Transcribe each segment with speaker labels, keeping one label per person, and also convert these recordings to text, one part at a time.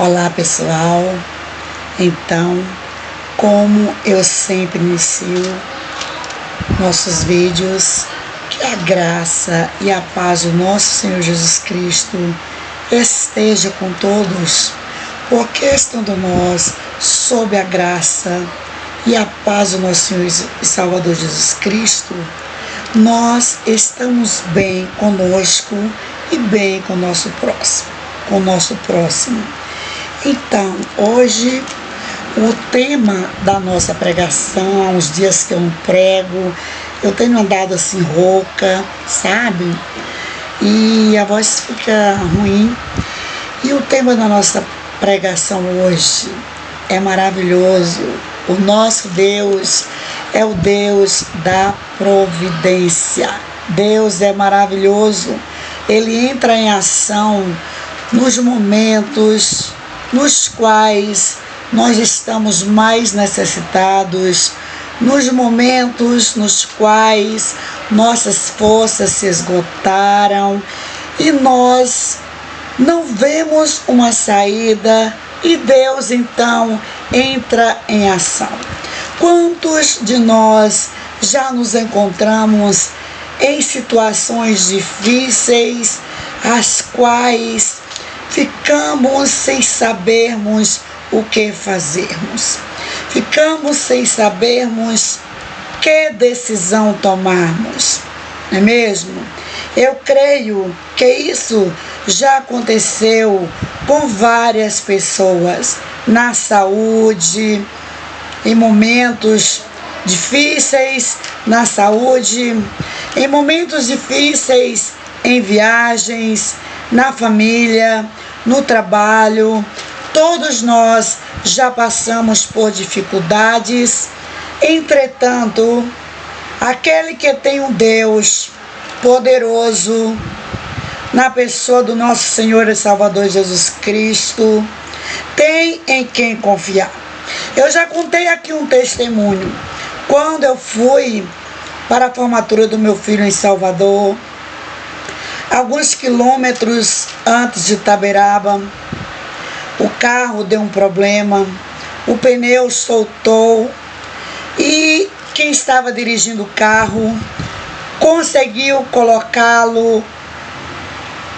Speaker 1: Olá pessoal, então, como eu sempre inicio nossos vídeos, que a graça e a paz do nosso Senhor Jesus Cristo esteja com todos, porque estando nós sob a graça e a paz do nosso Senhor e Salvador Jesus Cristo, nós estamos bem conosco e bem com o nosso próximo. Então, hoje, o tema da nossa pregação, há uns dias que eu não prego, eu tenho andado assim rouca, sabe? E a voz fica ruim. E o tema da nossa pregação hoje é maravilhoso. O nosso Deus é o Deus da providência. Deus é maravilhoso. Ele entra em ação nos momentos nos quais nós estamos mais necessitados, nos momentos nos quais nossas forças se esgotaram e nós não vemos uma saída, e Deus então entra em ação. Quantos de nós já nos encontramos em situações difíceis, as quais ficamos sem sabermos o que fazermos? Ficamos sem sabermos que decisão tomarmos, não é mesmo? Eu creio que isso já aconteceu com várias pessoas, na saúde, em momentos difíceis na saúde, em momentos difíceis em viagens, na família, no trabalho. Todos nós já passamos por dificuldades. Entretanto, aquele que tem um Deus poderoso na pessoa do nosso Senhor e Salvador Jesus Cristo, tem em quem confiar. Eu já contei aqui um testemunho. Quando eu fui para a formatura do meu filho em Salvador, alguns quilômetros antes de Itaberaba, o carro deu um problema, o pneu soltou e quem estava dirigindo o carro conseguiu colocá-lo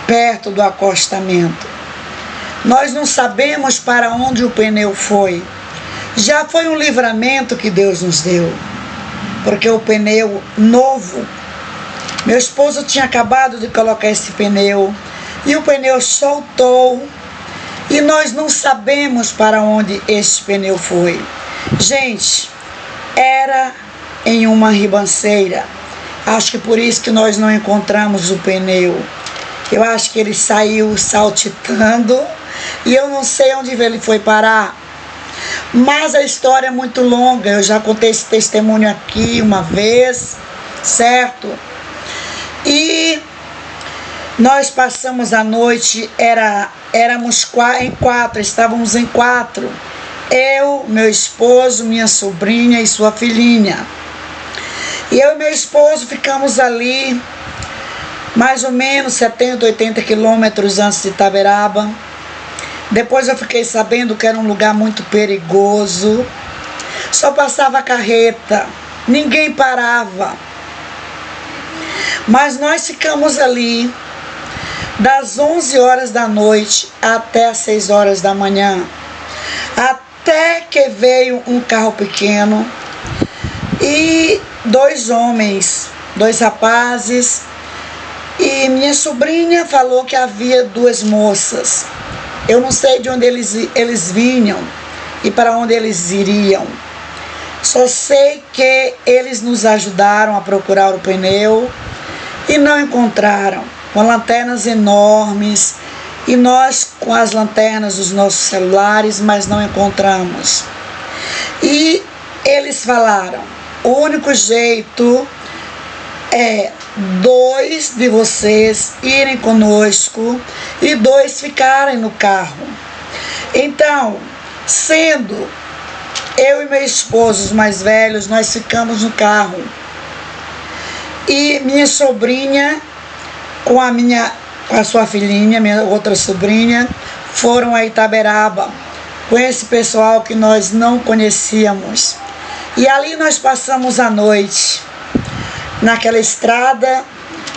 Speaker 1: perto do acostamento. Nós não sabemos para onde o pneu foi. Já foi um livramento que Deus nos deu, porque o pneu novo, meu esposo tinha acabado de colocar esse pneu e o pneu soltou e nós não sabemos para onde esse pneu foi. Gente, era em uma ribanceira. Acho que por isso que nós não encontramos o pneu. Eu acho que ele saiu saltitando e eu não sei onde ele foi parar. Mas a história é muito longa. Eu já contei esse testemunho aqui uma vez, certo? E nós passamos a noite, éramos em quatro, estávamos em quatro. Eu, meu esposo, minha sobrinha e sua filhinha. E eu e meu esposo ficamos ali mais ou menos 70, 80 quilômetros antes de Itaberaba. Depois eu fiquei sabendo que era um lugar muito perigoso. Só passava carreta, ninguém parava. Mas nós ficamos ali das 11 horas da noite até as 6 horas da manhã. Até que veio um carro pequeno e dois homens, dois rapazes. E minha sobrinha falou que havia duas moças. Eu não sei de onde eles vinham e para onde eles iriam. Só sei que eles nos ajudaram a procurar o pneu e não encontraram, com lanternas enormes, e nós com as lanternas dos nossos celulares, mas não encontramos. E eles falaram: o único jeito é 2 de vocês irem conosco e 2 ficarem no carro. Então, sendo eu e meu esposo os mais velhos, nós ficamos no carro. E minha sobrinha com a sua filhinha, minha outra sobrinha, foram a Itaberaba com esse pessoal que nós não conhecíamos. E ali nós passamos a noite, naquela estrada,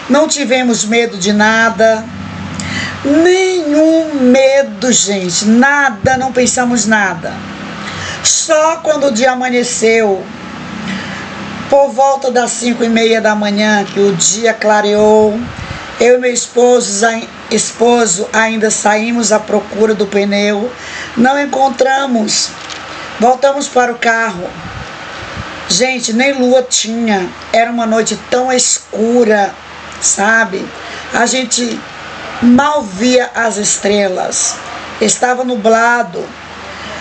Speaker 1: não tivemos medo de nada, nenhum medo, gente, nada, não pensamos nada. Só quando o dia amanheceu, por volta das 5:30 da manhã, que o dia clareou, eu e meu esposo ainda saímos à procura do pneu, não encontramos, voltamos para o carro. Gente, nem lua tinha, era uma noite tão escura, sabe? A gente mal via as estrelas, estava nublado,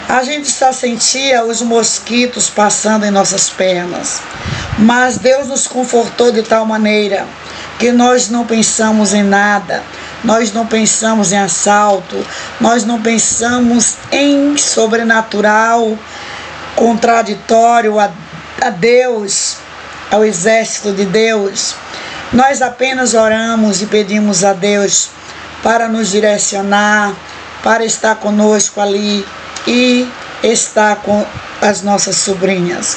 Speaker 1: a gente só sentia os mosquitos passando em nossas pernas. Mas Deus nos confortou de tal maneira que nós não pensamos em nada, nós não pensamos em assalto, nós não pensamos em sobrenatural, contraditório a Deus, ao exército de Deus. Nós apenas oramos e pedimos a Deus para nos direcionar, para estar conosco ali e estar com as nossas sobrinhas.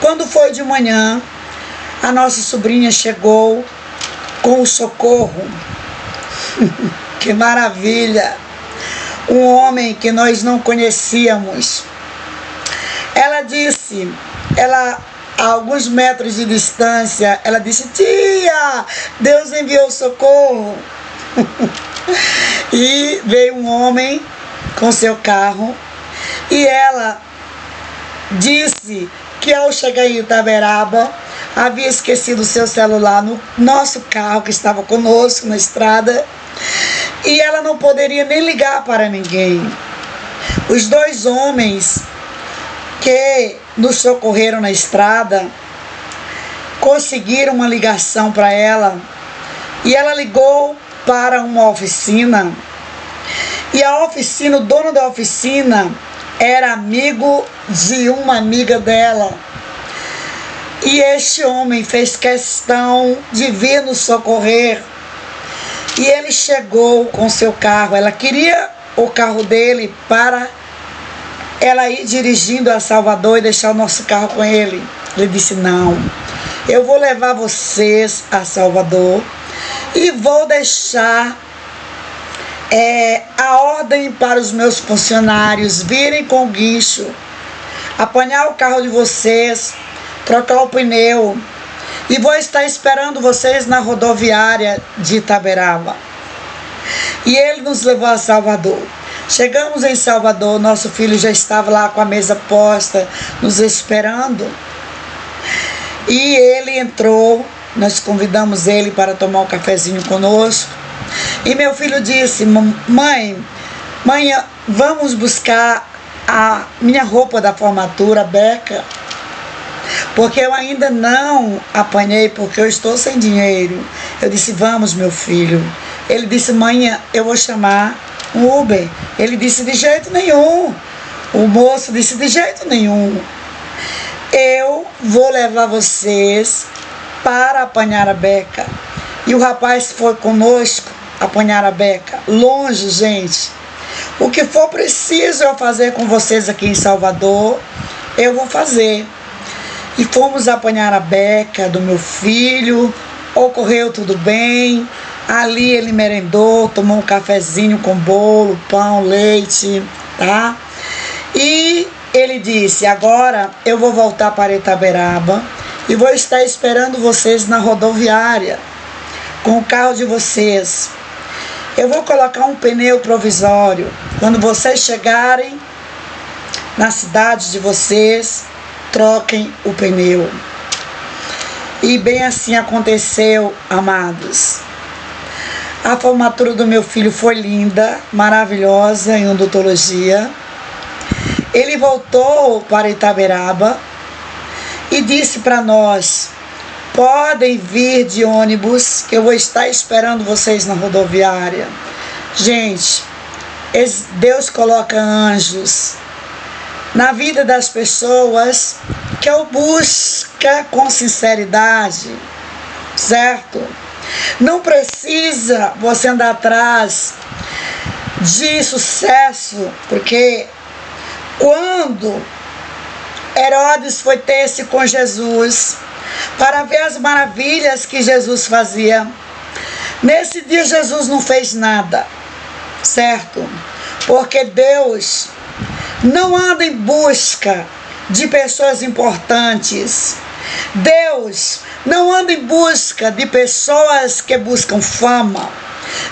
Speaker 1: Quando foi de manhã, a nossa sobrinha chegou com o socorro. Que maravilha! Um homem que nós não conhecíamos. Ela disse, a alguns metros de distância, ela disse: tia, Deus enviou socorro. E veio um homem com seu carro e ela disse que ao chegar em Itaberaba havia esquecido o seu celular no nosso carro que estava conosco na estrada e ela não poderia nem ligar para ninguém. Os dois homens que nos socorreram na estrada conseguiram uma ligação para ela e ela ligou para uma oficina e a oficina, o dono da oficina era amigo de uma amiga dela e este homem fez questão de vir nos socorrer e ele chegou com seu carro. Ela queria o carro dele para ela ir dirigindo a Salvador e deixar o nosso carro com ele. Ele disse: não, eu vou levar vocês a Salvador e vou deixar a ordem para os meus funcionários virem com o guincho, apanhar o carro de vocês, trocar o pneu e vou estar esperando vocês na rodoviária de Itaberaba. E ele nos levou a Salvador. Chegamos em Salvador, nosso filho já estava lá com a mesa posta, nos esperando. E ele entrou, nós convidamos ele para tomar um cafezinho conosco. E meu filho disse: mãe, vamos buscar a minha roupa da formatura, a beca, porque eu ainda não apanhei, porque eu estou sem dinheiro. Eu disse: vamos, meu filho. Ele disse: mãe, eu vou chamar um Uber. Ele disse: de jeito nenhum. O moço disse: de jeito nenhum. Eu vou levar vocês para apanhar a beca. E o rapaz foi conosco apanhar a beca. Longe, gente. O que for preciso eu fazer com vocês aqui em Salvador, eu vou fazer. E fomos apanhar a beca do meu filho. Ocorreu tudo bem. Ali ele merendou, tomou um cafezinho com bolo, pão, leite, tá? E ele disse: agora eu vou voltar para Itaberaba e vou estar esperando vocês na rodoviária com o carro de vocês. Eu vou colocar um pneu provisório. Quando vocês chegarem na cidade de vocês, troquem o pneu. E bem assim aconteceu, amados. A formatura do meu filho foi linda, maravilhosa em odontologia. Ele voltou para Itaberaba e disse para nós: podem vir de ônibus, que eu vou estar esperando vocês na rodoviária. Gente, Deus coloca anjos na vida das pessoas que o busca com sinceridade, certo? Não precisa você andar atrás de sucesso, porque quando Herodes foi ter-se com Jesus para ver as maravilhas que Jesus fazia, nesse dia Jesus não fez nada, certo? Porque Deus não anda em busca de pessoas importantes. Deus não anda em busca de pessoas que buscam fama.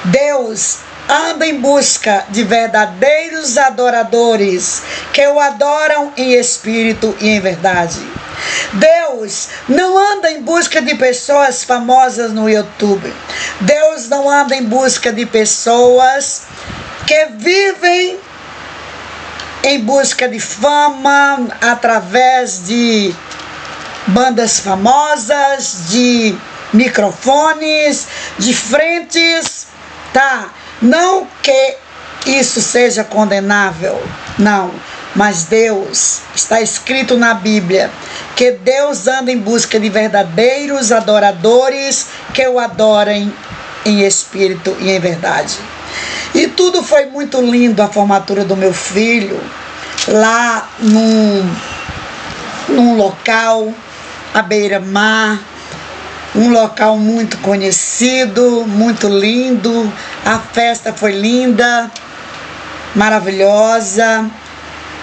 Speaker 1: Deus anda em busca de verdadeiros adoradores que o adoram em espírito e em verdade. Deus não anda em busca de pessoas famosas no YouTube. Deus não anda em busca de pessoas que vivem em busca de fama através de bandas famosas, de microfones, de frentes, tá? Não que isso seja condenável, não. Mas Deus, está escrito na Bíblia, que Deus anda em busca de verdadeiros adoradores que o adorem em espírito e em verdade. E tudo foi muito lindo, a formatura do meu filho, lá num local, à beira-mar, um local muito conhecido, muito lindo. A festa foi linda, maravilhosa.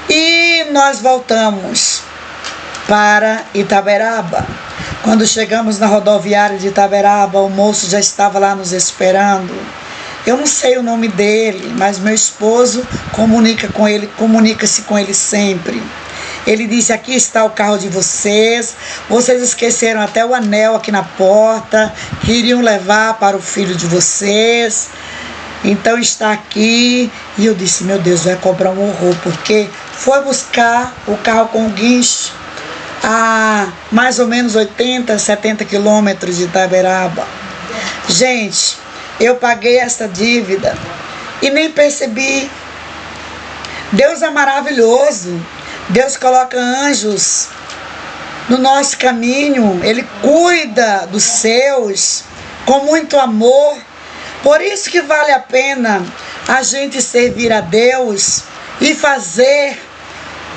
Speaker 1: E nós voltamos para Itaberaba. Quando chegamos na rodoviária de Itaberaba, o moço já estava lá nos esperando. Eu não sei o nome dele, mas meu esposo comunica-se com ele sempre. Ele disse: aqui está o carro de vocês. Vocês esqueceram até o anel aqui na porta, que iriam levar para o filho de vocês. Então está aqui. E eu disse: meu Deus, vai cobrar um horror, porque foi buscar o carro com guincho a mais ou menos 80, 70 quilômetros de Itaberaba. Gente, eu paguei essa dívida e nem percebi. Deus é maravilhoso. Deus coloca anjos no nosso caminho. Ele cuida dos seus com muito amor. Por isso que vale a pena a gente servir a Deus e fazer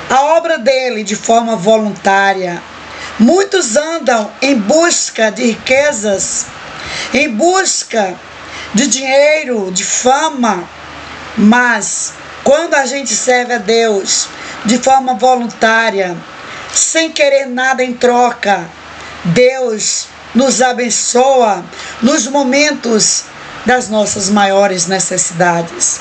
Speaker 1: a obra dele de forma voluntária. Muitos andam em busca de riquezas, em busca de dinheiro, de fama, mas quando a gente serve a Deus de forma voluntária, sem querer nada em troca, Deus nos abençoa nos momentos das nossas maiores necessidades.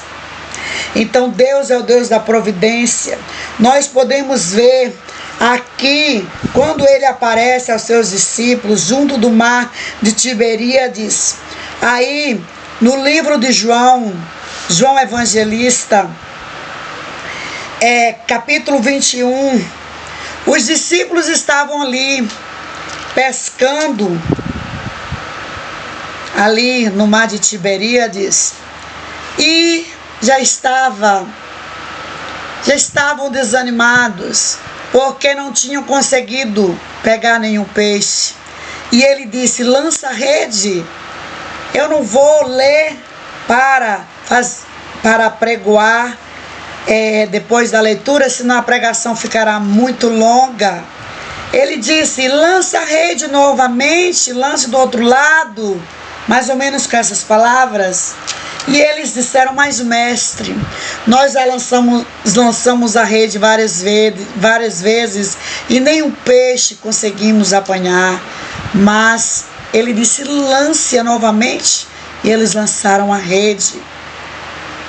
Speaker 1: Então Deus é o Deus da providência. Nós podemos ver aqui, quando ele aparece aos seus discípulos junto do mar de Tiberíades, aí no livro de João Evangelista, capítulo 21, os discípulos estavam ali pescando, ali no mar de Tiberíades, e já estavam desanimados, porque não tinham conseguido pegar nenhum peixe. E ele disse: lança a rede. Eu não vou ler para pregoar depois da leitura, senão a pregação ficará muito longa. Ele disse: lança a rede novamente, lance do outro lado, mais ou menos com essas palavras. E eles disseram: mas mestre, nós já lançamos a rede várias vezes e nenhum peixe conseguimos apanhar. Mas ele disse: lance-a novamente. E eles lançaram a rede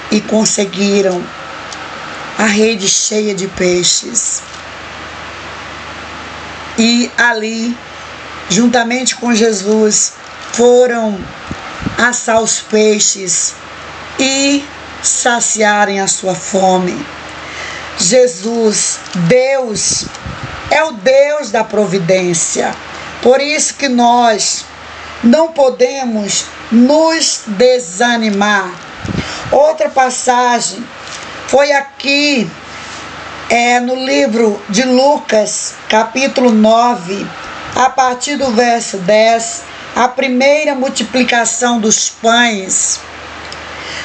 Speaker 1: e conseguiram a rede cheia de peixes. E ali, juntamente com Jesus, foram assar os peixes e saciarem a sua fome. Jesus, Deus, é o Deus da providência. Por isso que nós não podemos nos desanimar. Outra passagem foi aqui, no livro de Lucas, capítulo 9, a partir do verso 10, a primeira multiplicação dos pães.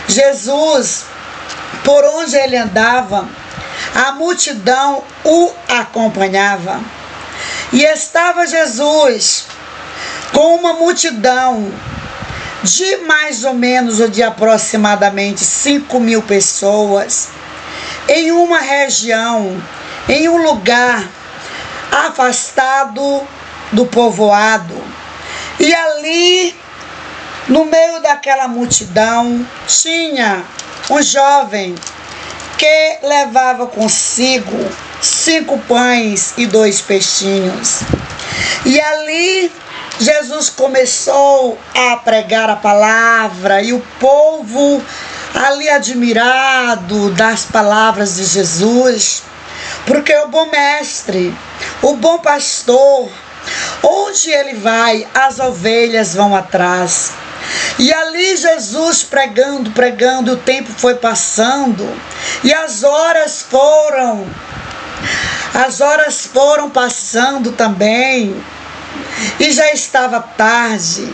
Speaker 1: Jesus por onde ele andava, a multidão o acompanhava. E estava Jesus com uma multidão de mais ou menos ou de aproximadamente 5.000 pessoas em uma região, em um lugar afastado do povoado. E ali, no meio daquela multidão, tinha um jovem que levava consigo 5 pães e 2 peixinhos. E ali Jesus começou a pregar a palavra e o povo ali admirado das palavras de Jesus, porque o bom mestre, o bom pastor, onde ele vai, as ovelhas vão atrás. E ali Jesus pregando, e o tempo foi passando, e as horas foram passando também, e já estava tarde.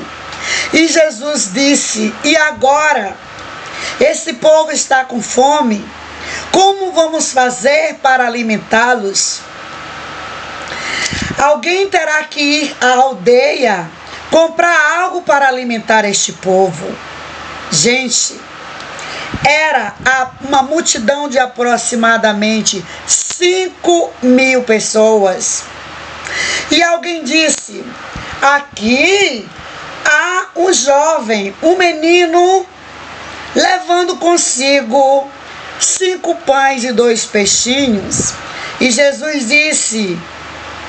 Speaker 1: E Jesus disse: e agora? Esse povo está com fome. Como vamos fazer para alimentá-los? Alguém terá que ir à aldeia comprar algo para alimentar este povo. Gente, era uma multidão de aproximadamente 5.000 pessoas. E alguém disse: aqui há um jovem, um menino, levando consigo 5 pães e 2 peixinhos. E Jesus disse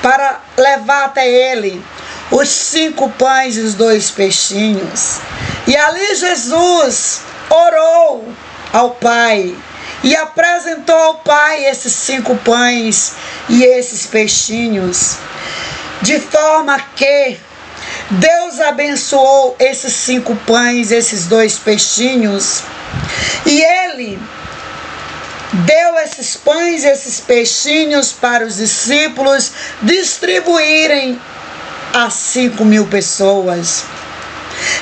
Speaker 1: para levar até ele os 5 pães e os 2 peixinhos. E ali Jesus orou ao Pai e apresentou ao Pai esses 5 pães e esses peixinhos, de forma que Deus abençoou esses 5 pães, esses 2 peixinhos, e ele deu esses pães, esses peixinhos para os discípulos distribuírem a 5.000 pessoas.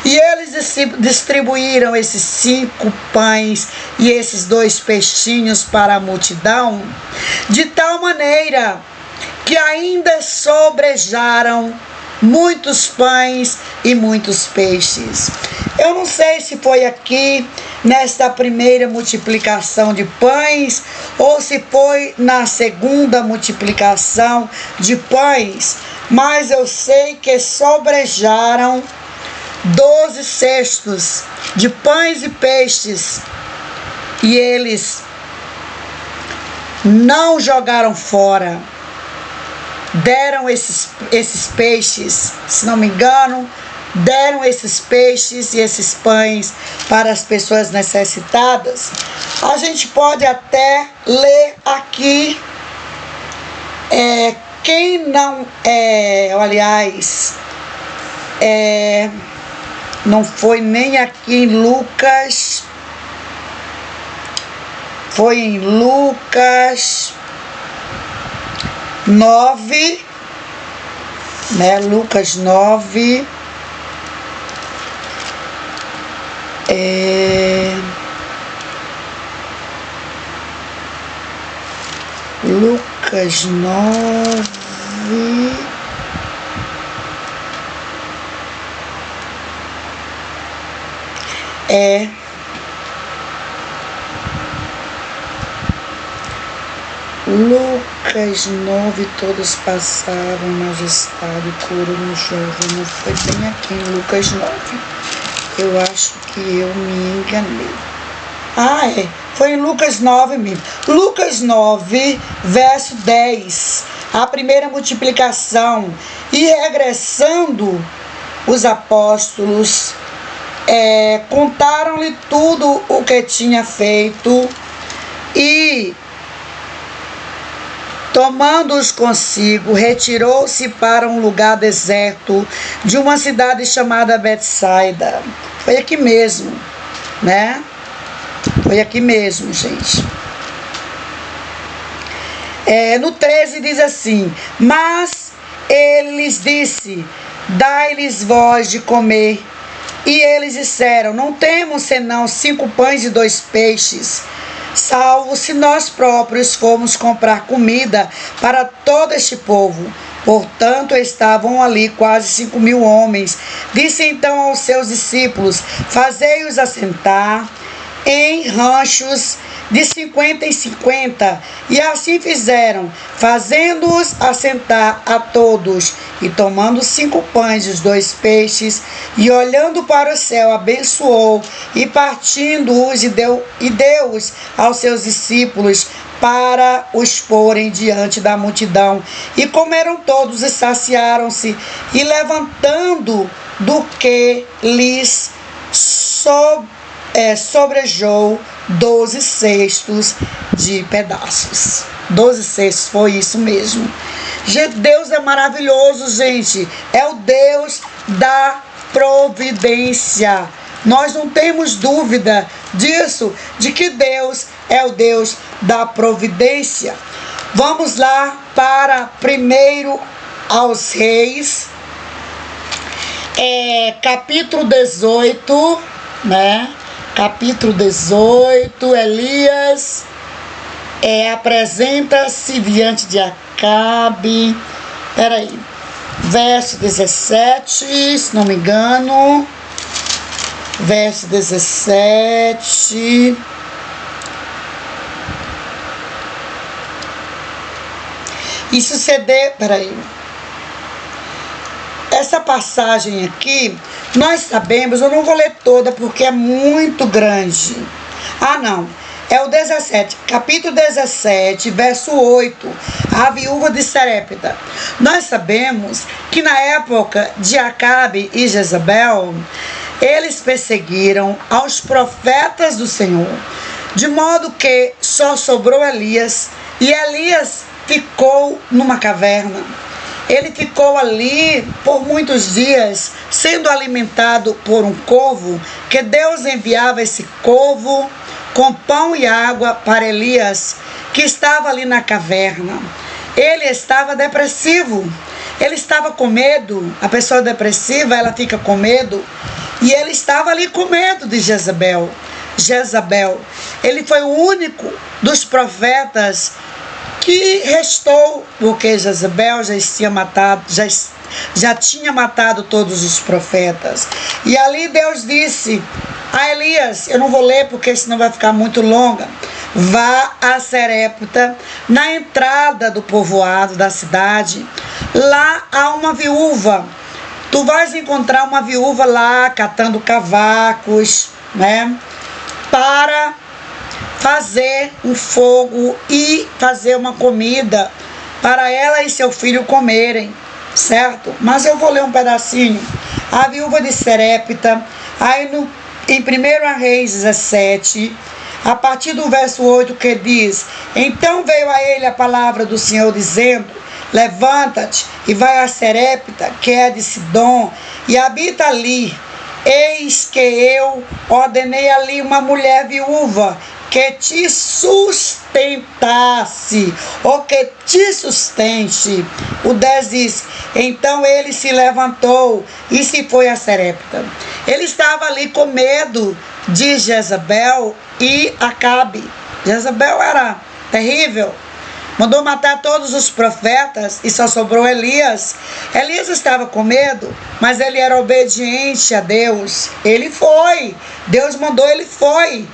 Speaker 1: E eles distribuíram esses 5 pães e esses 2 peixinhos para a multidão, de tal maneira que ainda sobrejaram muitos pães e muitos peixes. Eu não sei se foi aqui nesta primeira multiplicação de pães ou se foi na segunda multiplicação de pães, mas eu sei que sobrejaram 12 cestos de pães e peixes, e eles não jogaram fora. Deram esses peixes, se não me engano, deram esses peixes e esses pães para as pessoas necessitadas. A gente pode até ler aqui, quem não, não foi nem aqui em Lucas, foi em Lucas 9, né? Lucas 9, Lucas 9, Lucas 9, todos passavam, majestade, cura no jovem. Não foi bem aqui em Lucas 9. Eu acho que eu me enganei. Foi em Lucas 9 mesmo. Lucas 9, verso 10. A primeira multiplicação. E regressando os apóstolos, contaram-lhe tudo o que tinha feito, e tomando-os consigo, retirou-se para um lugar deserto de uma cidade chamada Betsaida. Foi aqui mesmo, né? Foi aqui mesmo, gente. No 13 diz assim: mas ele lhes disse: dai-lhes vós de comer. E eles disseram: não temos senão 5 pães e 2 peixes. salvo se nós próprios formos comprar comida para todo este povo. Portanto, estavam ali quase 5.000 homens. Disse então aos seus discípulos: fazei-os assentar em ranchos de 50 em 50. E assim fizeram, fazendo-os assentar a todos. E tomando 5 pães e os 2 peixes, e olhando para o céu, abençoou, e partindo-os, e deu-os aos seus discípulos, para os porem diante da multidão. E comeram todos e saciaram-se, e levantando do que lhes sobrejou 12 cestos de pedaços. 12 cestos, foi isso mesmo. Gente, Deus é maravilhoso, gente. É o Deus da providência. Nós não temos dúvida disso, de que Deus é o Deus da providência. Vamos lá para 1 aos Reis, capítulo 18, né? Capítulo 18, Elias apresenta-se diante de Acabe. Peraí, verso 17, se não me engano. Verso 17. E suceder, peraí. Essa passagem aqui, nós sabemos, eu não vou ler toda porque é muito grande. Ah, não. É o 17, capítulo 17, verso 8, a viúva de Sarepta. Nós sabemos que na época de Acabe e Jezabel, eles perseguiram aos profetas do Senhor, de modo que só sobrou Elias, e Elias ficou numa caverna. Ele ficou ali por muitos dias, sendo alimentado por um corvo, que Deus enviava esse corvo com pão e água para Elias, que estava ali na caverna. Ele estava depressivo, ele estava com medo. A pessoa depressiva, ela fica com medo, e ele estava ali com medo de Jezabel. Ele foi o único dos profetas que restou, porque Jezabel já tinha matado todos os profetas. E ali Deus disse a Elias, eu não vou ler porque senão vai ficar muito longa: vá a Sarepta, na entrada do povoado da cidade. Lá há uma viúva. Tu vais encontrar uma viúva lá catando cavacos, né? Para fazer um fogo e fazer uma comida para ela e seu filho comerem, certo? Mas eu vou ler um pedacinho. A viúva de Sarepta, aí em 1 Reis 17, a partir do verso 8, que diz: então veio a ele a palavra do Senhor, dizendo: levanta-te e vai a Sarepta, que é de Sidom, e habita ali. Eis que eu ordenei ali uma mulher viúva que te sustentasse, ou que te sustente. O 10 diz: então ele se levantou e se foi a Sarepta. Ele estava ali com medo de Jezabel e Acabe. Jezabel era terrível, mandou matar todos os profetas e só sobrou Elias. Elias estava com medo, mas ele era obediente a Deus. Ele foi, Deus mandou, ele foi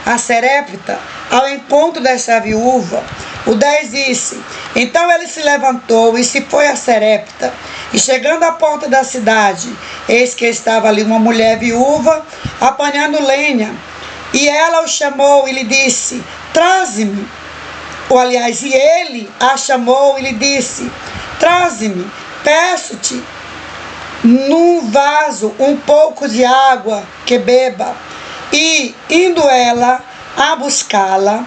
Speaker 1: a Sarepta ao encontro dessa viúva. O 10 disse: então ele se levantou e se foi a Sarepta. E chegando à porta da cidade, eis que estava ali uma mulher viúva apanhando lenha. E ela o chamou e lhe disse: traze-me. E ele a chamou e lhe disse: traze-me, peço-te, num vaso um pouco de água que beba. E, indo ela a buscá-la,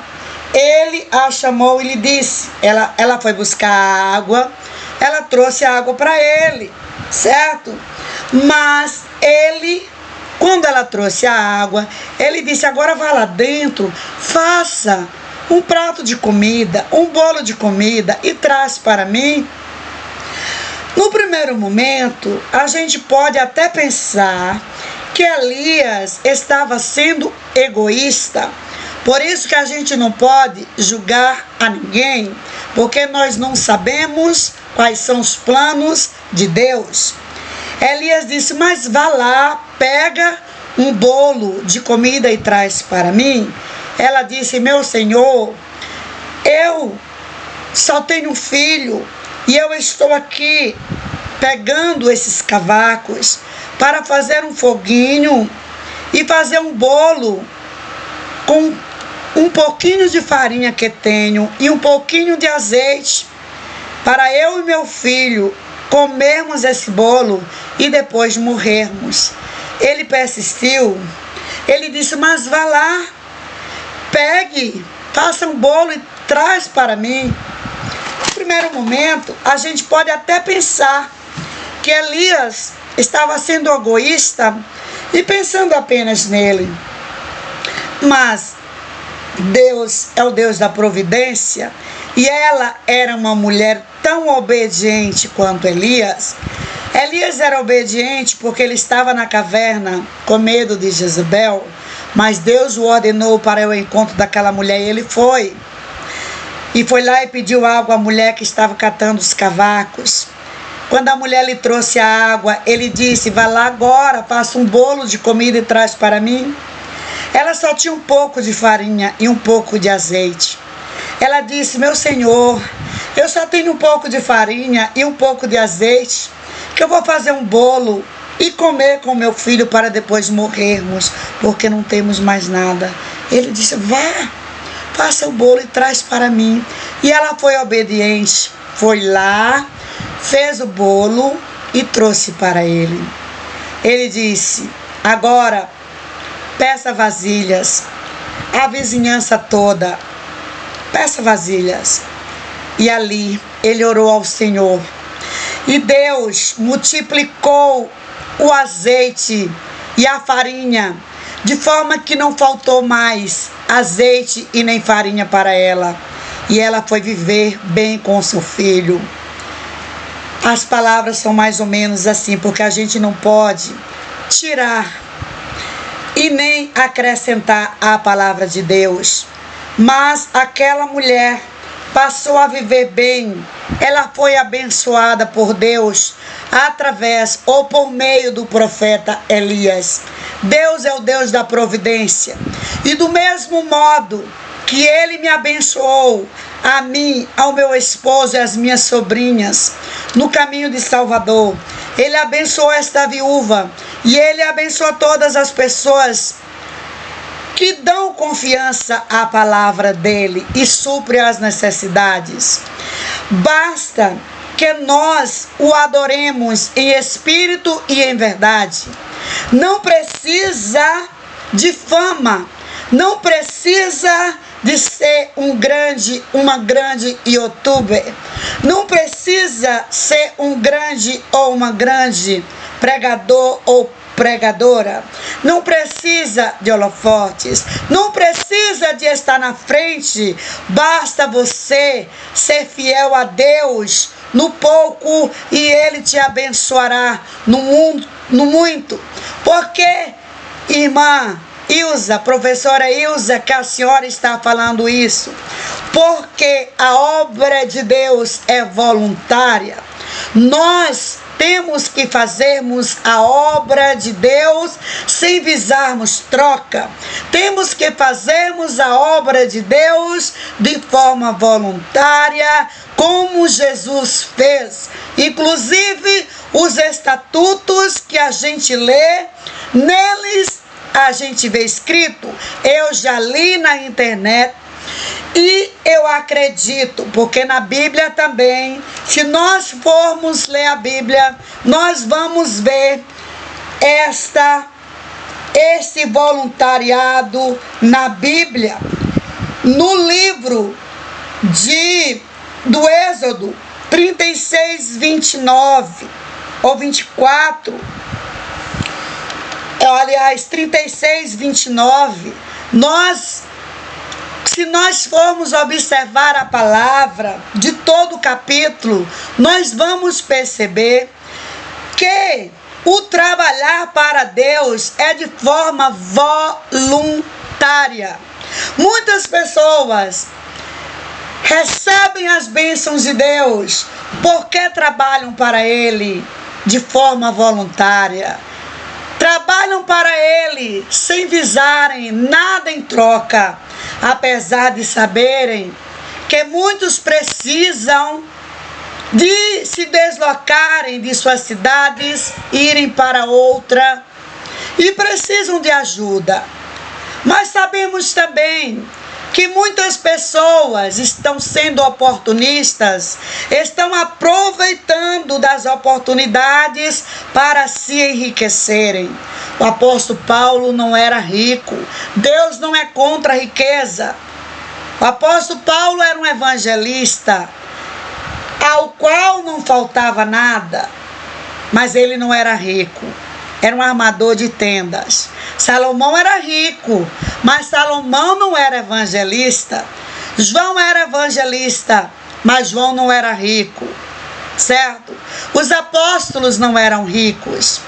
Speaker 1: ele a chamou e lhe disse, ela foi buscar a água, ela trouxe a água para ele, certo? Mas ele, quando ela trouxe a água, ele disse: agora vá lá dentro, faça um prato de comida, um bolo de comida e traz para mim. No primeiro momento, a gente pode até pensar que Elias estava sendo egoísta, Por isso que a gente não pode julgar a ninguém, porque nós não sabemos quais são os planos de Deus. Elias disse, mas vá lá, pega um bolo de comida e traz para mim. Ela disse, meu senhor, eu só tenho um filho e eu estou aqui pegando esses cavacos para fazer um foguinho e fazer um bolo com um pouquinho de farinha que tenho e um pouquinho de azeite para eu e meu filho comermos esse bolo e depois morrermos. Ele persistiu, ele disse, mas vá lá, pegue, faça um bolo e traz para mim. No primeiro momento, a gente pode até pensar que Elias estava sendo egoísta e pensando apenas nele. Mas Deus é o Deus da providência e ela era uma mulher tão obediente quanto Elias. Elias era obediente porque ele estava na caverna com medo de Jezabel, mas Deus o ordenou para o encontro daquela mulher e ele foi. E foi lá e pediu água à mulher que estava catando os cavacos. Quando a mulher lhe trouxe a água, ele disse, vá lá agora, faça um bolo de comida e traz para mim. Ela só tinha um pouco de farinha e um pouco de azeite. Ela disse, meu senhor, eu só tenho um pouco de farinha e um pouco de azeite, que eu vou fazer um bolo e comer com meu filho para depois morrermos, porque não temos mais nada. Ele disse, vá, faça o bolo e traz para mim. E ela foi obediente, foi lá, fez o bolo e trouxe para ele. Ele disse, agora peça vasilhas, a vizinhança toda, peça vasilhas. E ali ele orou ao Senhor. E Deus multiplicou o azeite e a farinha, de forma que não faltou mais azeite e nem farinha para ela. E ela foi viver bem com seu filho. As palavras são mais ou menos assim, porque a gente não pode tirar e nem acrescentar a palavra de Deus. Mas aquela mulher passou a viver bem, ela foi abençoada por Deus através ou por meio do profeta Elias. Deus é o Deus da providência. E do mesmo modo que Ele me abençoou, a mim, ao meu esposo e às minhas sobrinhas, no caminho de Salvador, Ele abençoou esta viúva e Ele abençoou todas as pessoas que dão confiança à palavra dele e supre as necessidades. Basta que nós o adoremos em espírito e em verdade. Não precisa de fama, não precisa de ser uma grande youtuber, não precisa ser um grande ou uma grande pregador ou pregadora, não precisa de holofotes, não precisa de estar na frente, basta você ser fiel a Deus no pouco e Ele te abençoará no muito. Porque, irmã Ilza, professora Ilza, que a senhora está falando isso? Porque a obra de Deus é voluntária. Nós temos que fazermos a obra de Deus sem visarmos troca. Temos que fazermos a obra de Deus de forma voluntária, como Jesus fez. Inclusive, os estatutos que a gente lê, neles a gente vê escrito, eu já li na internet, e eu acredito, porque na Bíblia também, se nós formos ler a Bíblia, nós vamos ver esse voluntariado na Bíblia. No livro do Êxodo 36, 29 ou 24, aliás, 36, 29, se nós formos observar a palavra de todo o capítulo, nós vamos perceber que o trabalhar para Deus é de forma voluntária. Muitas pessoas recebem as bênçãos de Deus porque trabalham para Ele de forma voluntária. Trabalham para Ele sem visarem nada em troca, apesar de saberem que muitos precisam de se deslocarem de suas cidades, irem para outra e precisam de ajuda. Mas sabemos também que muitas pessoas estão sendo oportunistas, estão aproveitando das oportunidades para se enriquecerem. O apóstolo Paulo não era rico. Deus não é contra a riqueza. O apóstolo Paulo era um evangelista, ao qual não faltava nada, mas ele não era rico. Era um armador de tendas. Salomão era rico, mas Salomão não era evangelista. João era evangelista, mas João não era rico, certo? Os apóstolos não eram ricos.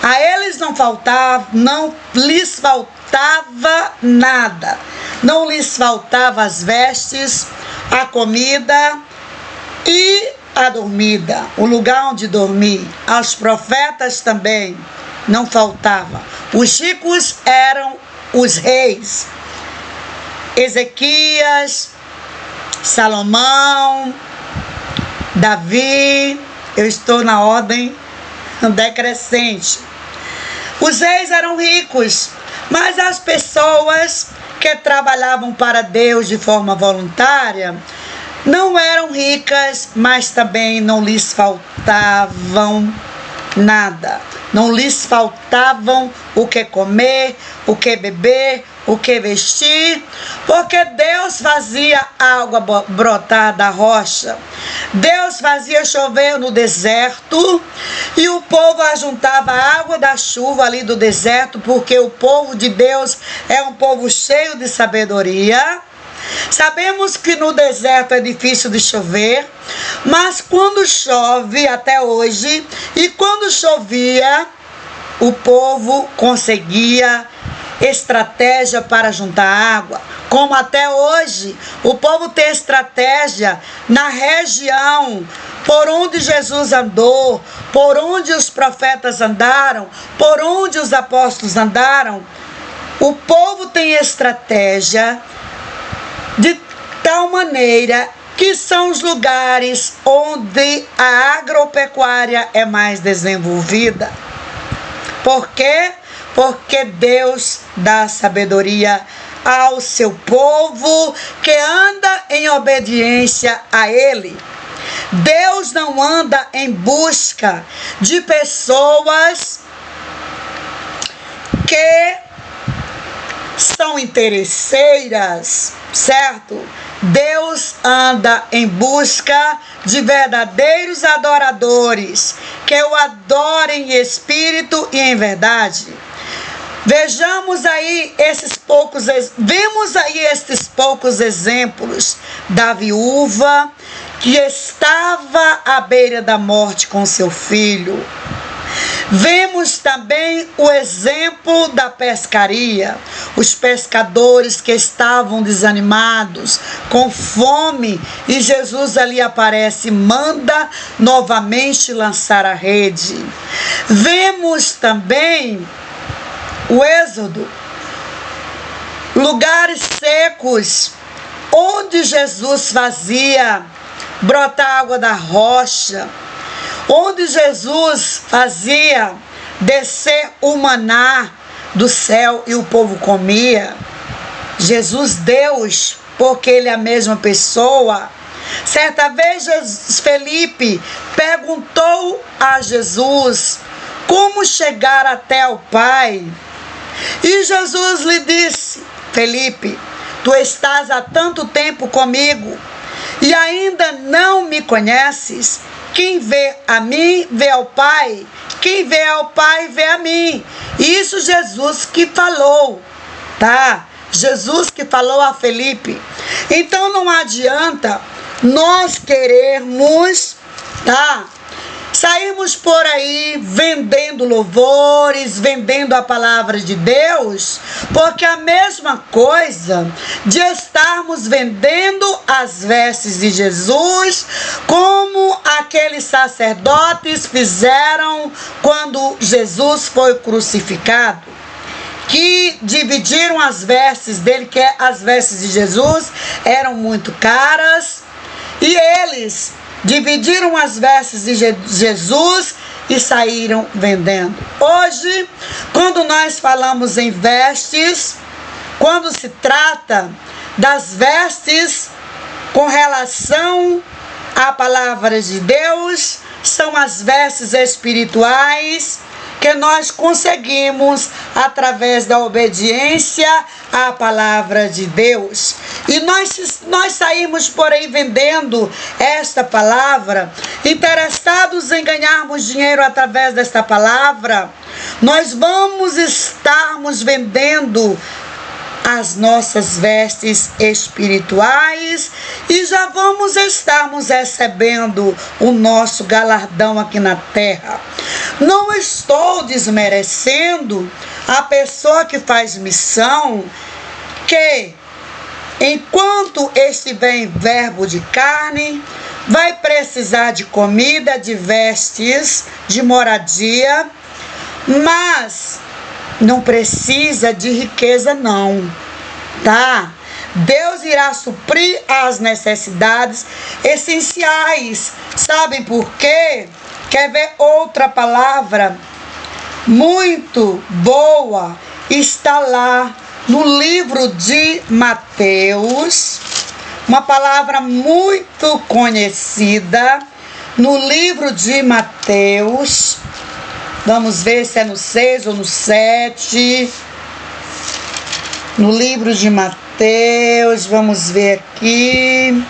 Speaker 1: A eles não lhes faltava nada. Não lhes faltava as vestes, a comida e a dormida, o lugar onde dormir. Aos profetas também não faltava. Os ricos eram os reis. Ezequias, Salomão, Davi, eu estou na ordem decrescente. Os reis eram ricos, mas as pessoas que trabalhavam para Deus de forma voluntária não eram ricas, mas também não lhes faltavam nada. Não lhes faltavam o que comer, o que beber, o que vestir, porque Deus fazia água brotar da rocha. Deus fazia chover no deserto e o povo ajuntava a água da chuva ali do deserto, porque o povo de Deus é um povo cheio de sabedoria. Sabemos que no deserto é difícil de chover, mas quando chove até hoje, e quando chovia, o povo conseguia estratégia para juntar água. Como até hoje, o povo tem estratégia na região por onde Jesus andou, por onde os profetas andaram, por onde os apóstolos andaram. O povo tem estratégia de tal maneira que são os lugares onde a agropecuária é mais desenvolvida. Por quê? Porque Deus dá sabedoria ao seu povo que anda em obediência a Ele. Deus não anda em busca de pessoas que são interesseiras, certo? Deus anda em busca de verdadeiros adoradores, que o adorem em espírito e em verdade. Vemos aí esses poucos exemplos da viúva que estava à beira da morte com seu filho. Vemos também o exemplo da pescaria, os pescadores que estavam desanimados, com fome, e Jesus ali aparece e manda novamente lançar a rede. Vemos também o Êxodo, lugares secos, onde Jesus fazia brotar água da rocha, onde Jesus fazia descer o maná do céu e o povo comia. Jesus Deus, porque Ele é a mesma pessoa. Certa vez Felipe perguntou a Jesus como chegar até o Pai. E Jesus lhe disse: Felipe, tu estás há tanto tempo comigo e ainda não me conheces? Quem vê a mim, vê ao Pai. Quem vê ao Pai, vê a mim. Isso Jesus que falou, tá? Jesus que falou a Felipe. Então não adianta nós querermos, tá, sairmos por aí vendendo louvores, vendendo a palavra de Deus, porque a mesma coisa de estarmos vendendo as vestes de Jesus, como aqueles sacerdotes fizeram quando Jesus foi crucificado, que dividiram as vestes dele, que as vestes de Jesus eram muito caras, e eles dividiram as vestes de Jesus e saíram vendendo. Hoje, quando nós falamos em vestes, quando se trata das vestes com relação à palavra de Deus, são as vestes espirituais que nós conseguimos através da obediência à palavra de Deus. E nós saímos por aí vendendo esta palavra, interessados em ganharmos dinheiro através desta palavra, nós vamos estarmos vendendo as nossas vestes espirituais e já vamos estarmos recebendo o nosso galardão aqui na terra. Não estou desmerecendo a pessoa que faz missão, que enquanto estiver em verbo de carne, vai precisar de comida, de vestes, de moradia, mas não precisa de riqueza não, tá? Deus irá suprir as necessidades essenciais. Sabem por quê? Quer ver outra palavra muito boa? Está lá no livro de Mateus, uma palavra muito conhecida, no livro de Mateus. Vamos ver se é no 6 ou no 7. No livro de Mateus, vamos ver aqui.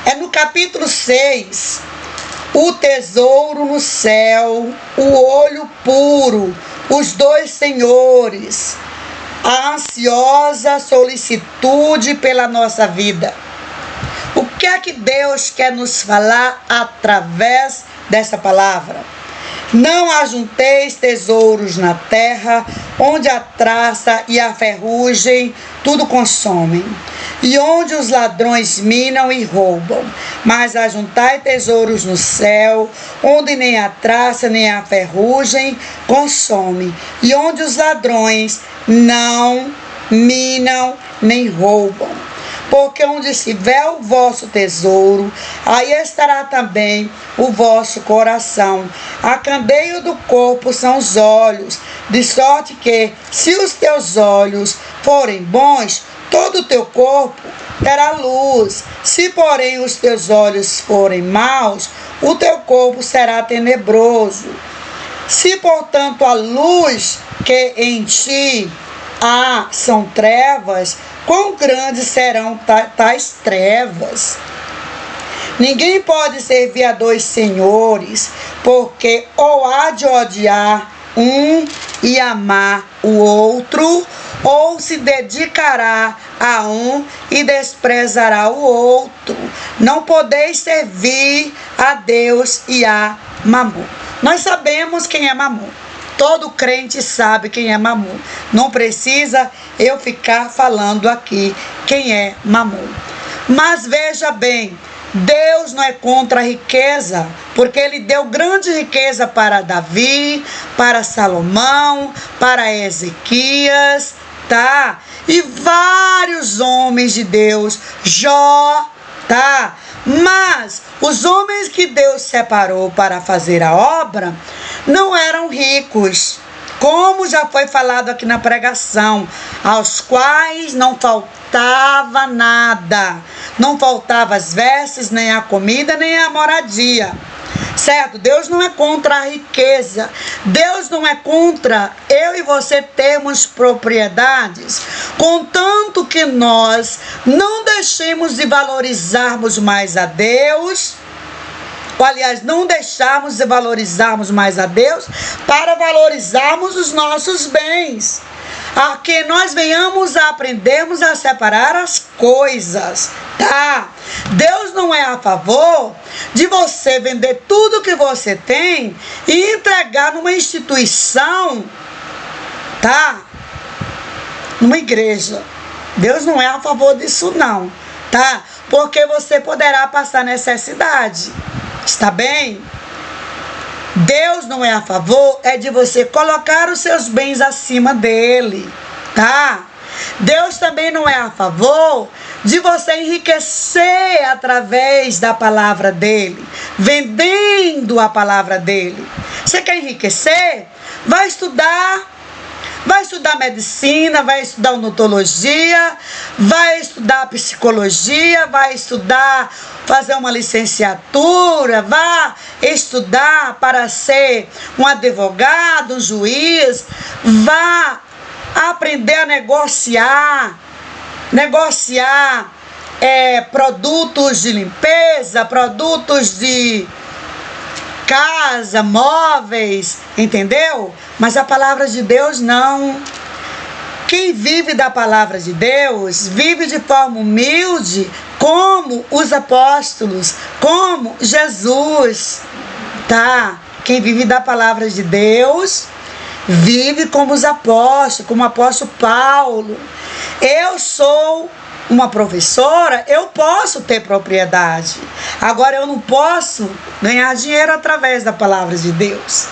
Speaker 1: É no capítulo 6. O tesouro no céu, o olho puro, os dois senhores, a ansiosa solicitude pela nossa vida. O que é que Deus quer nos falar através dessa palavra? Não ajunteis tesouros na terra, onde a traça e a ferrugem tudo consomem, e onde os ladrões minam e roubam. Mas ajuntai tesouros no céu, onde nem a traça nem a ferrugem consomem, e onde os ladrões não minam nem roubam. Porque onde estiver o vosso tesouro, aí estará também o vosso coração. A candeia do corpo são os olhos, de sorte que, se os teus olhos forem bons, todo o teu corpo terá luz. Se, porém, os teus olhos forem maus, o teu corpo será tenebroso. Se, portanto, a luz que em ti há são trevas, quão grandes serão tais trevas? Ninguém pode servir a dois senhores, porque ou há de odiar um e amar o outro, ou se dedicará a um e desprezará o outro. Não podeis servir a Deus e a Mamon. Nós sabemos quem é Mamon. Todo crente sabe quem é Mamon. Não precisa eu ficar falando aqui quem é Mamon. Mas veja bem, Deus não é contra a riqueza, porque Ele deu grande riqueza para Davi, para Salomão, para Ezequias, tá? E vários homens de Deus, Jó, tá? Mas os homens que Deus separou para fazer a obra não eram ricos, como já foi falado aqui na pregação, aos quais não faltava nada, não faltava as vestes, nem a comida, nem a moradia. Certo? Deus não é contra a riqueza. Deus não é contra eu e você termos propriedades, contanto que nós não deixemos de valorizarmos mais a Deus, ou aliás, não deixarmos de valorizarmos mais a Deus para valorizarmos os nossos bens. a que nós venhamos a aprendermos a separar as coisas, tá? Deus não é a favor de você vender tudo que você tem e entregar numa instituição, tá? Numa igreja. Deus não é a favor disso não, tá? Porque você poderá passar necessidade, está bem? Deus não é a favor, é de você colocar os seus bens acima dele, tá? Deus também não é a favor de você enriquecer através da palavra dele, vendendo a palavra dele. Você quer enriquecer? Vai estudar medicina, vai estudar odontologia, vai estudar psicologia, vai estudar, fazer uma licenciatura, vá estudar para ser um advogado, um juiz, vá aprender a negociar produtos de limpeza, produtos de casa, móveis, entendeu? Mas a palavra de Deus não. Quem vive da palavra de Deus, vive de forma humilde, como os apóstolos, como Jesus, tá? Quem vive da palavra de Deus, vive como os apóstolos, como o apóstolo Paulo. Eu sou uma professora, eu posso ter propriedade. Agora eu não posso ganhar dinheiro através da palavra de Deus.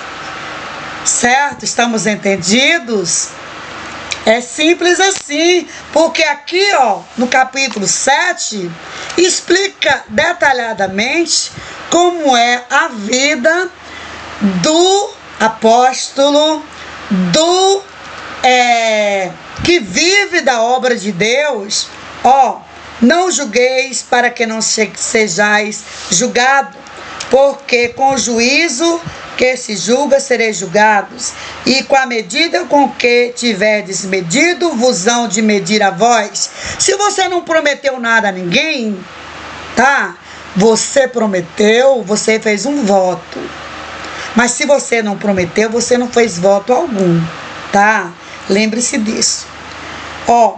Speaker 1: Certo? Estamos entendidos? É simples assim, porque aqui, ó, no capítulo 7, explica detalhadamente como é a vida do apóstolo, que vive da obra de Deus. Ó, não julgueis para que não sejais julgado, porque com o juízo que se julga sereis julgados, e com a medida com que tiverdes medido, vos hão de medir a vós. Se você não prometeu nada a ninguém, tá? Você prometeu, você fez um voto. Mas se você não prometeu, você não fez voto algum, tá? Lembre-se disso. Ó,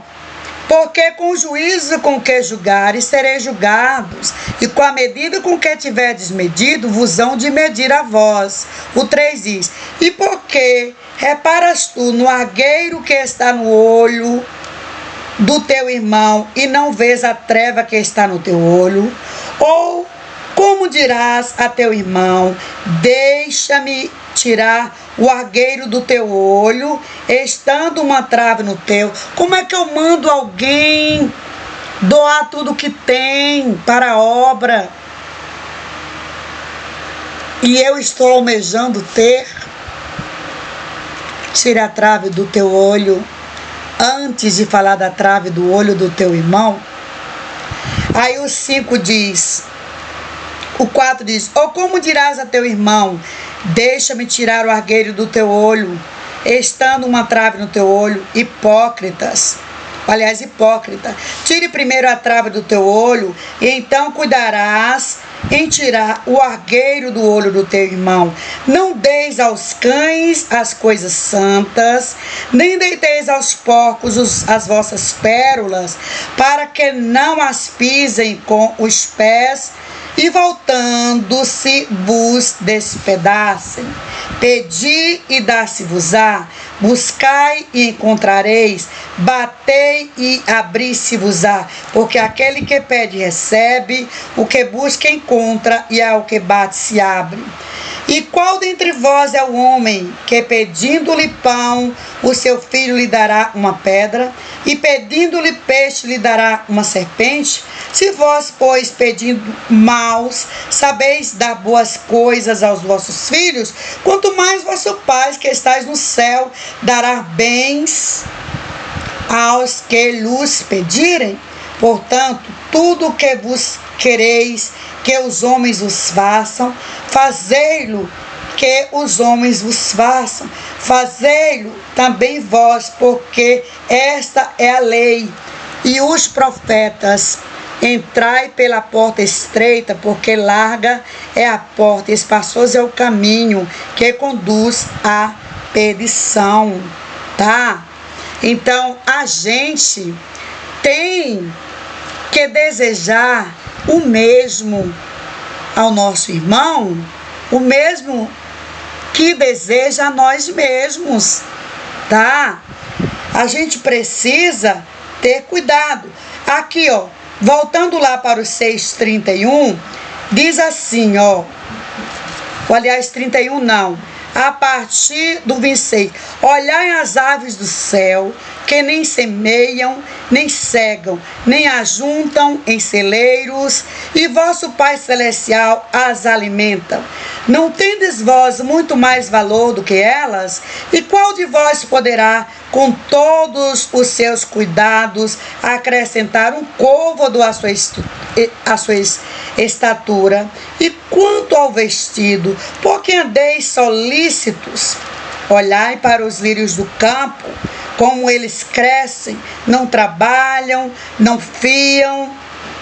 Speaker 1: porque com o juízo com que julgares, sereis julgados, e com a medida com que tiverdes medido, vos hão de medir a vós. O 3 diz: e porque reparas tu no argueiro que está no olho do teu irmão, e não vês a treva que está no teu olho? Ou como dirás a teu irmão: deixa-me tirar o argueiro do teu olho, estando uma trave no teu? Como é que eu mando alguém doar tudo que tem para a obra e eu estou almejando ter? Tire a trave do teu olho antes de falar da trave do olho do teu irmão. Aí o 5 diz, o 4 diz: ou como dirás a teu irmão: deixa-me tirar o argueiro do teu olho, estando uma trave no teu olho? Hipócritas. Aliás, hipócrita, tire primeiro a trave do teu olho, e então cuidarás em tirar o argueiro do olho do teu irmão. Não deis aos cães as coisas santas, nem deiteis aos porcos as vossas pérolas, para que não as pisem com os pés, e voltando-se vos despedacem. Pedi e dá-se-vos-á, buscai e encontrareis, batei e abri-se-vos-á. Porque aquele que pede recebe, o que busca encontra, e ao que bate se abre. E qual dentre vós é o homem que, pedindo-lhe pão, o seu filho lhe dará uma pedra? E pedindo-lhe peixe, lhe dará uma serpente? Se vós, pois, pedindo maus, sabeis dar boas coisas aos vossos filhos, quanto mais vosso Pai que estais no céu dará bens aos que lhes pedirem. Portanto, tudo o que vos quereis que os homens vos façam, fazei-lo que os homens vos façam. Fazei-lo também vós, porque esta é a lei e os profetas. Entrai pela porta estreita, porque larga é a porta, e espaçoso é o caminho que conduz à perdição, tá? Então, a gente tem que desejar o mesmo ao nosso irmão, o mesmo que deseja a nós mesmos, tá? A gente precisa ter cuidado. Aqui, ó, voltando lá para o 6:31, diz assim, ó, aliás, 31 não, a partir do 26, olhai as aves do céu, que nem semeiam, nem cegam, nem ajuntam em celeiros, e vosso Pai Celestial as alimenta. Não tendes vós muito mais valor do que elas? E qual de vós poderá, com todos os seus cuidados, acrescentar um côvado à sua estatura? E quanto ao vestido, por que andeis solícitos? Olhai para os lírios do campo, como eles crescem, não trabalham, não fiam.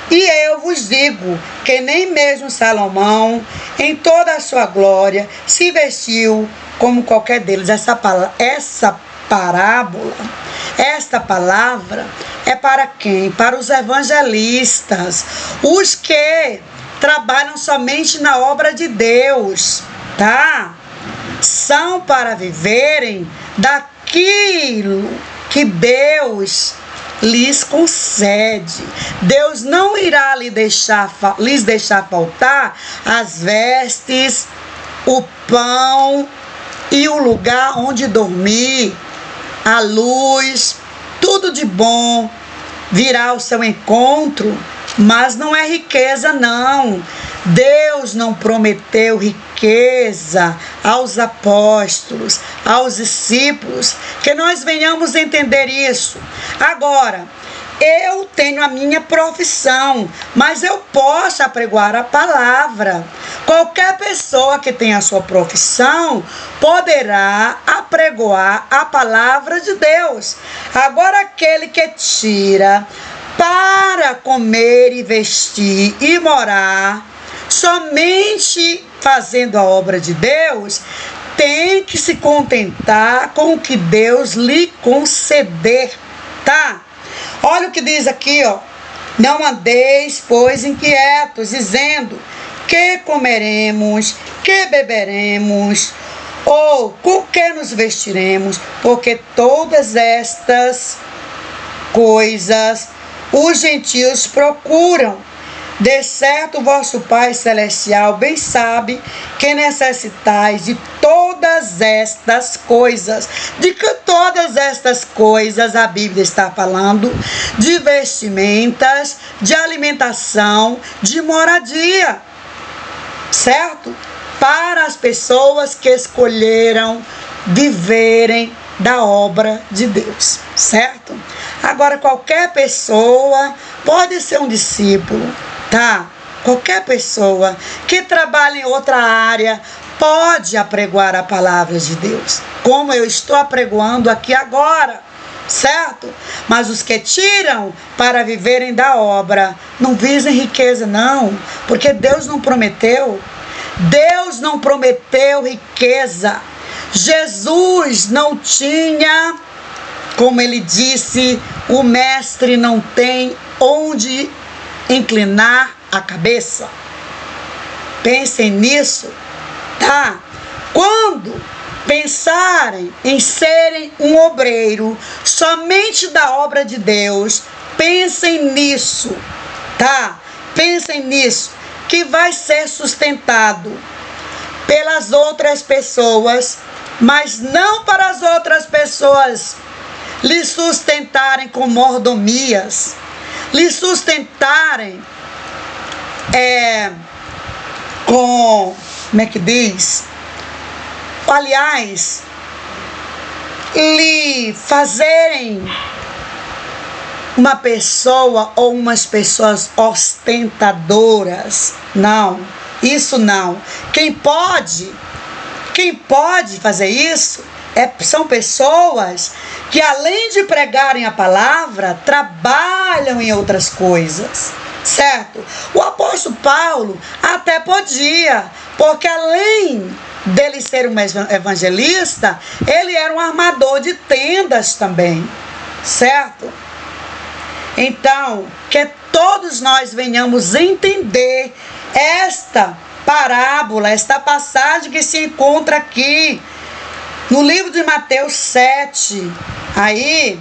Speaker 1: E eu vos digo que nem mesmo Salomão, em toda a sua glória, se vestiu como qualquer deles. Esta parábola, esta palavra é para quem? Para os evangelistas, os que trabalham somente na obra de Deus, tá? São para viverem daquilo que Deus lhes concede. Deus não irá lhes deixar faltar as vestes, o pão e o lugar onde dormir, a luz, tudo de bom virá ao seu encontro, mas não é riqueza não. Deus não prometeu riqueza aos apóstolos, aos discípulos, que nós venhamos entender isso. Agora, eu tenho a minha profissão, mas eu posso apregoar a palavra. Qualquer pessoa que tenha a sua profissão poderá apregoar a palavra de Deus. Agora, aquele que tira para comer e vestir e morar, somente fazendo a obra de Deus, tem que se contentar com o que Deus lhe conceder, tá? Olha o que diz aqui, ó. Não andeis, pois, inquietos, dizendo: que comeremos, que beberemos, ou com que nos vestiremos, porque todas estas coisas os gentios procuram. De certo, vosso Pai Celestial bem sabe que necessitais de todas estas coisas. De que todas estas coisas a Bíblia está falando? De vestimentas, de alimentação, de moradia. Certo? Para as pessoas que escolheram viverem da obra de Deus. Certo? Agora, qualquer pessoa pode ser um discípulo. Tá? Qualquer pessoa que trabalha em outra área pode apregoar a palavra de Deus, como eu estou apregoando aqui agora, certo? Mas os que tiram para viverem da obra, não visem riqueza não, porque Deus não prometeu. Deus não prometeu riqueza. Jesus não tinha, como ele disse, o mestre não tem onde inclinar a cabeça. Pensem nisso, tá? Quando pensarem em serem um obreiro somente da obra de Deus, pensem nisso, tá? Pensem nisso, que vai ser sustentado pelas outras pessoas, mas não para as outras pessoas lhe sustentarem com mordomias, lhe sustentarem com, como é que diz? Aliás, lhe fazerem uma pessoa ou umas pessoas ostentadoras. Não, isso não. Quem pode fazer isso são pessoas que, além de pregarem a palavra, trabalham em outras coisas, certo? O apóstolo Paulo até podia, porque além dele ser um evangelista, ele era um armador de tendas também, certo? Então, que todos nós venhamos entender esta parábola, esta passagem que se encontra aqui no livro de Mateus 7, aí,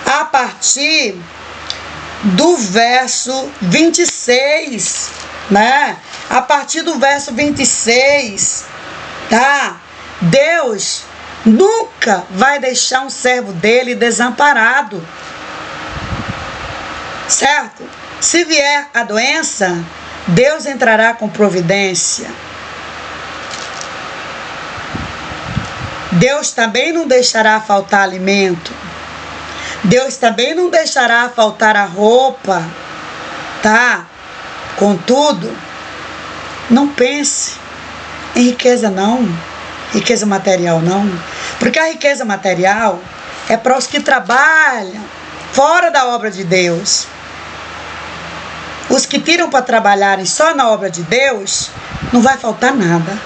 Speaker 1: a partir do verso 26, né? A partir do verso 26, tá? Deus nunca vai deixar um servo dele desamparado, certo? Se vier a doença, Deus entrará com providência. Deus também não deixará faltar alimento. Deus também não deixará faltar a roupa, tá? Contudo, não pense em riqueza não, riqueza material não, porque a riqueza material é para os que trabalham fora da obra de Deus. Os que tiram para trabalharem só na obra de Deus, não vai faltar nada.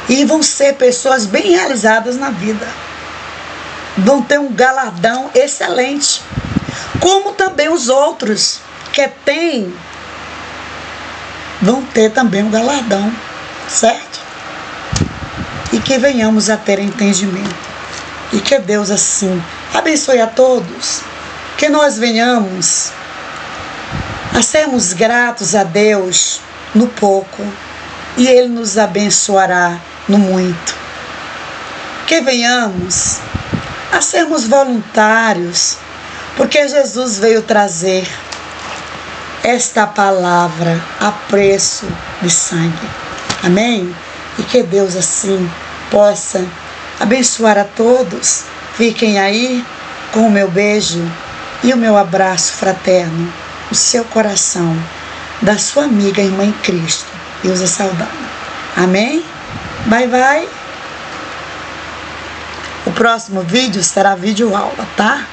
Speaker 1: E vão ser pessoas bem realizadas na vida. Vão ter um galardão excelente. Como também os outros que têm, vão ter também um galardão, certo? E que venhamos a ter entendimento. E que Deus assim abençoe a todos. Que nós venhamos a sermos gratos a Deus no pouco. E Ele nos abençoará no muito. Que venhamos a sermos voluntários, porque Jesus veio trazer esta palavra a preço de sangue. Amém? E que Deus assim possa abençoar a todos. Fiquem aí com o meu beijo e o meu abraço fraterno no seu coração, da sua amiga irmã em Cristo, Ilza Saldanha. Amém? Bye, bye. O próximo vídeo será vídeo aula, tá?